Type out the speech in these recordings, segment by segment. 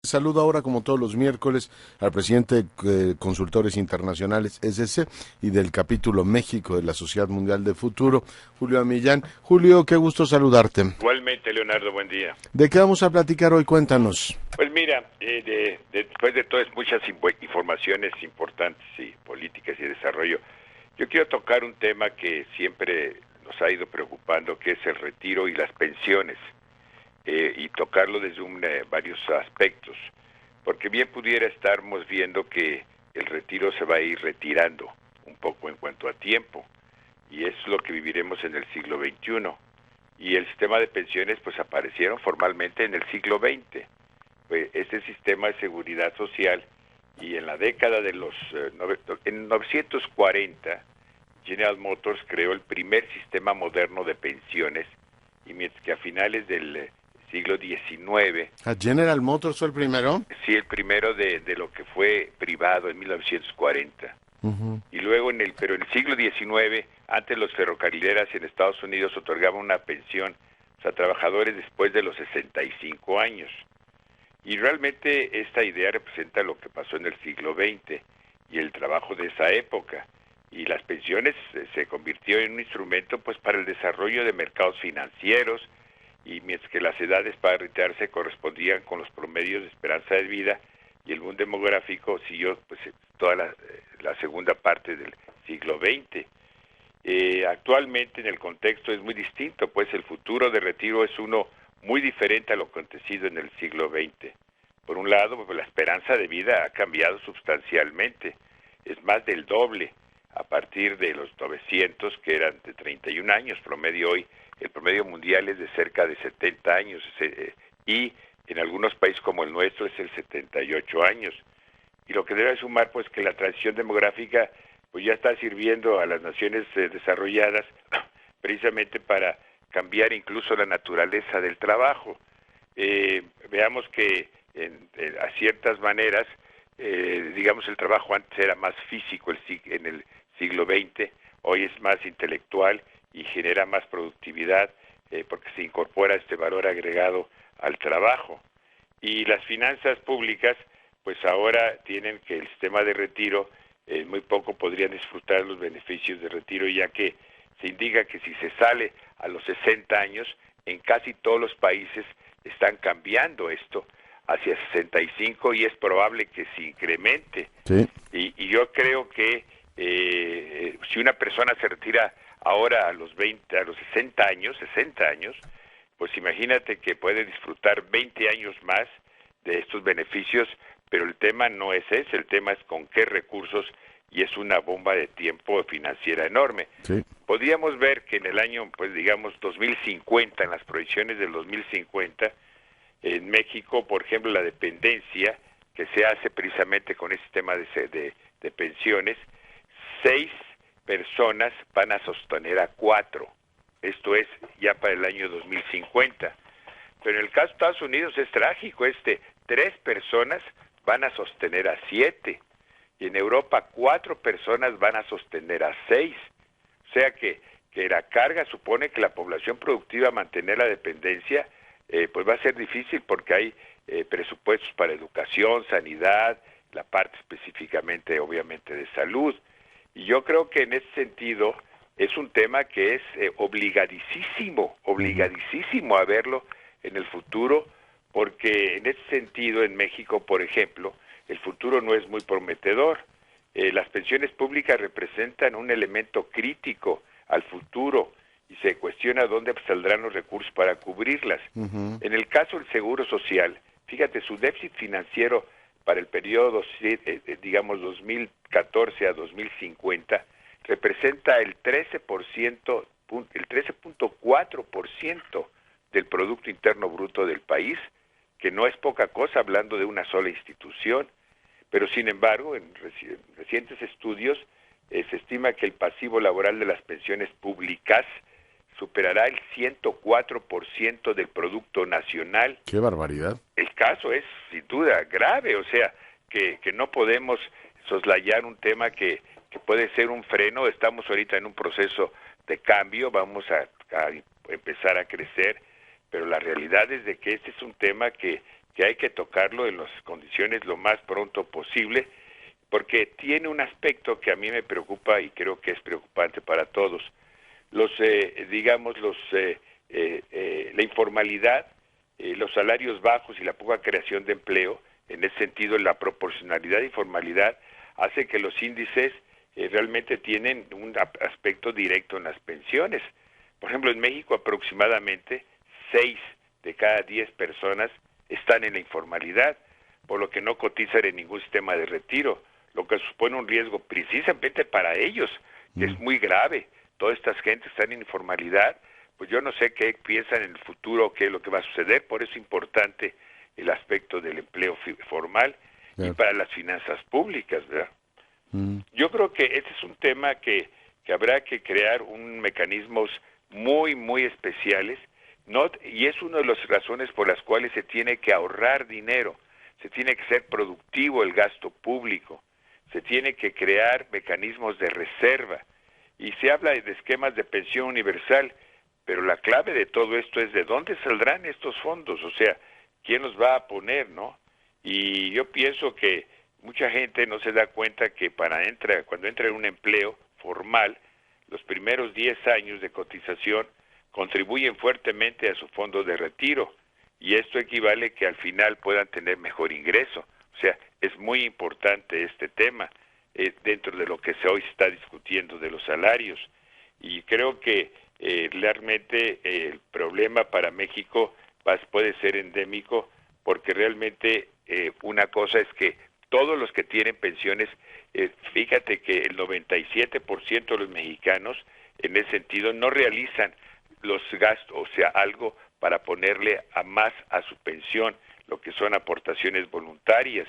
Saludo ahora, como todos los miércoles, al presidente de Consultores Internacionales SC y del capítulo México de la Sociedad Mundial del Futuro, Julio Millán. Julio, qué gusto saludarte. Igualmente, Leonardo, buen día. ¿De qué vamos a platicar hoy? Cuéntanos. Pues mira, después de todas muchas informaciones importantes y políticas y desarrollo, yo quiero tocar un tema que siempre nos ha ido preocupando, que es el retiro y las pensiones, y tocarlo desde varios aspectos, porque bien pudiera estarmos viendo que el retiro se va a ir retirando un poco en cuanto a tiempo, y es lo que viviremos en el siglo XXI. Y el sistema de pensiones pues aparecieron formalmente en el siglo XX. Pues, este sistema de seguridad social, y en la década de en 1940, General Motors creó el primer sistema moderno de pensiones, y mientras que a finales del siglo XIX... ¿A General Motors fue el primero? Sí, el primero de lo que fue privado en 1940. Y luego, pero en el siglo XIX, antes los ferrocarrileras en Estados Unidos otorgaban una pensión a trabajadores después de los 65 años. Y realmente esta idea representa lo que pasó en el siglo XX y el trabajo de esa época. Y las pensiones se convirtió en un instrumento pues para el desarrollo de mercados financieros, y mientras que las edades para retirarse correspondían con los promedios de esperanza de vida, y el boom demográfico siguió pues toda la segunda parte del siglo XX. Actualmente en el contexto es muy distinto, pues el futuro de retiro es uno muy diferente a lo acontecido en el siglo XX. Por un lado, pues la esperanza de vida ha cambiado sustancialmente, es más del doble, a partir de los 900, que eran de 31 años promedio hoy. El promedio mundial es de cerca de 70 años, y en algunos países como el nuestro es el 78 años. Y lo que debe sumar, pues, que la transición demográfica pues ya está sirviendo a las naciones desarrolladas precisamente para cambiar incluso la naturaleza del trabajo. Veamos que a ciertas maneras, digamos, el trabajo antes era más físico en el siglo XX, hoy es más intelectual y genera más productividad, porque se incorpora este valor agregado al trabajo. Y las finanzas públicas pues ahora tienen que el sistema de retiro, muy poco podrían disfrutar los beneficios de retiro, ya que se indica que si se sale a los 60 años, en casi todos los países están cambiando esto hacia 65, y es probable que se incremente. Sí. Y yo creo que si una persona se retira ahora a los 60 años, pues imagínate que puede disfrutar 20 años más de estos beneficios, pero el tema no es ese, el tema es con qué recursos, y es una bomba de tiempo financiera enorme. Sí. Podríamos ver que en el año, pues digamos 2050, en las proyecciones del 2050, en México, por ejemplo, la dependencia que se hace precisamente con este sistema de pensiones, 6 personas van a sostener a 4. Esto es ya para el año 2050. Pero en el caso de Estados Unidos es trágico, 3 personas van a sostener a 7. Y en Europa 4 personas van a sostener a 6. O sea que la carga supone que la población productiva mantener la dependencia, pues va a ser difícil, porque hay presupuestos para educación, sanidad, la parte específicamente obviamente de salud. Y yo creo que en ese sentido es un tema que es obligadísimo a verlo en el futuro, porque en ese sentido en México, por ejemplo, el futuro no es muy prometedor. Las pensiones públicas representan un elemento crítico al futuro, y se cuestiona dónde saldrán los recursos para cubrirlas. En el caso del Seguro Social, fíjate, su déficit financiero para el periodo, digamos, 2014 a 2050, representa el 13.4% del Producto Interno Bruto del país, que no es poca cosa hablando de una sola institución. Pero sin embargo, en recientes estudios se estima que el pasivo laboral de las pensiones públicas superará el 104% del Producto Nacional. ¡Qué barbaridad! El caso es, sin duda, grave, o sea, que no podemos soslayar un tema que puede ser un freno. Estamos ahorita en un proceso de cambio, vamos a empezar a crecer, pero la realidad es de que este es un tema que que hay que tocarlo en las condiciones lo más pronto posible, porque tiene un aspecto que a mí me preocupa y creo que es preocupante para todos. La informalidad, los salarios bajos y la poca creación de empleo, en ese sentido la proporcionalidad y formalidad hace que los índices realmente tienen un aspecto directo en las pensiones. Por ejemplo, en México aproximadamente 6 de cada 10 personas están en la informalidad, por lo que no cotizan en ningún sistema de retiro, lo que supone un riesgo precisamente para ellos, que es muy grave. Todas estas gentes están en informalidad, pues yo no sé qué piensan en el futuro, qué es lo que va a suceder, por eso es importante el aspecto del empleo formal y para las finanzas públicas, ¿verdad? Yo creo que este es un tema que habrá que crear mecanismos muy, muy especiales, y es una de las razones por las cuales se tiene que ahorrar dinero, se tiene que ser productivo el gasto público, se tiene que crear mecanismos de reserva, y se habla de esquemas de pensión universal, pero la clave de todo esto es de dónde saldrán estos fondos, o sea, quién los va a poner, ¿no? Y yo pienso que mucha gente no se da cuenta que cuando entra en un empleo formal, los primeros 10 años de cotización contribuyen fuertemente a su fondo de retiro, y esto equivale que al final puedan tener mejor ingreso. O sea, es muy importante este tema dentro de lo que hoy se está discutiendo de los salarios, y creo que realmente el problema para México puede ser endémico, porque realmente una cosa es que todos los que tienen pensiones, fíjate que el 97% de los mexicanos en ese sentido no realizan los gastos, o sea, algo para ponerle más a su pensión, lo que son aportaciones voluntarias,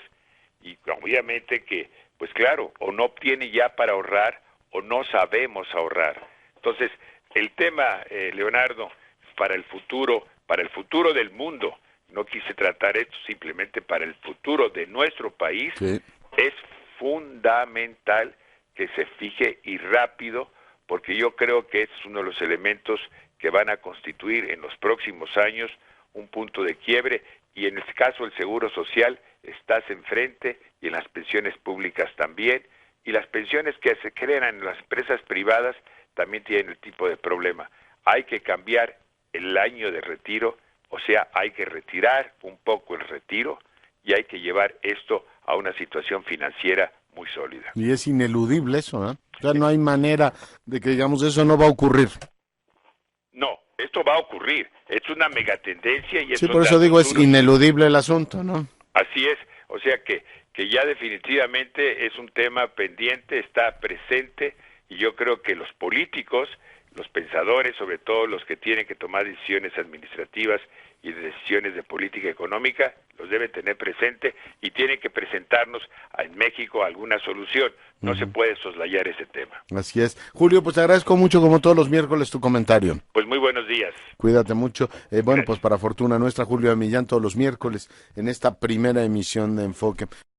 y obviamente que, pues claro, o no obtiene ya para ahorrar o no sabemos ahorrar. Entonces, el tema, Leonardo, para el futuro del mundo, no quise tratar esto simplemente para el futuro de nuestro país, sí, es fundamental que se fije y rápido, porque yo creo que es uno de los elementos que van a constituir en los próximos años un punto de quiebre, y en este caso el Seguro Social estás enfrente, y en las pensiones públicas también, y las pensiones que se crean en las empresas privadas también tienen el tipo de problema. Hay que cambiar el año de retiro, o sea, hay que retirar un poco el retiro y hay que llevar esto a una situación financiera muy sólida. Y es ineludible eso, ¿eh? O sea, no hay manera de que digamos eso no va a ocurrir. No, esto va a ocurrir. Es una megatendencia y sí, por eso digo, es ineludible el asunto, ¿no? Así es, o sea que ya definitivamente es un tema pendiente, está presente, y yo creo que los políticos, los pensadores, sobre todo los que tienen que tomar decisiones administrativas y decisiones de política económica, los deben tener presente y tienen que presentarnos en México alguna solución. No se puede soslayar ese tema. Así es. Julio, pues te agradezco mucho, como todos los miércoles, tu comentario. Pues muy buenos días. Cuídate mucho. Bueno, pues para fortuna nuestra, Julio Millán, todos los miércoles en esta primera emisión de Enfoque.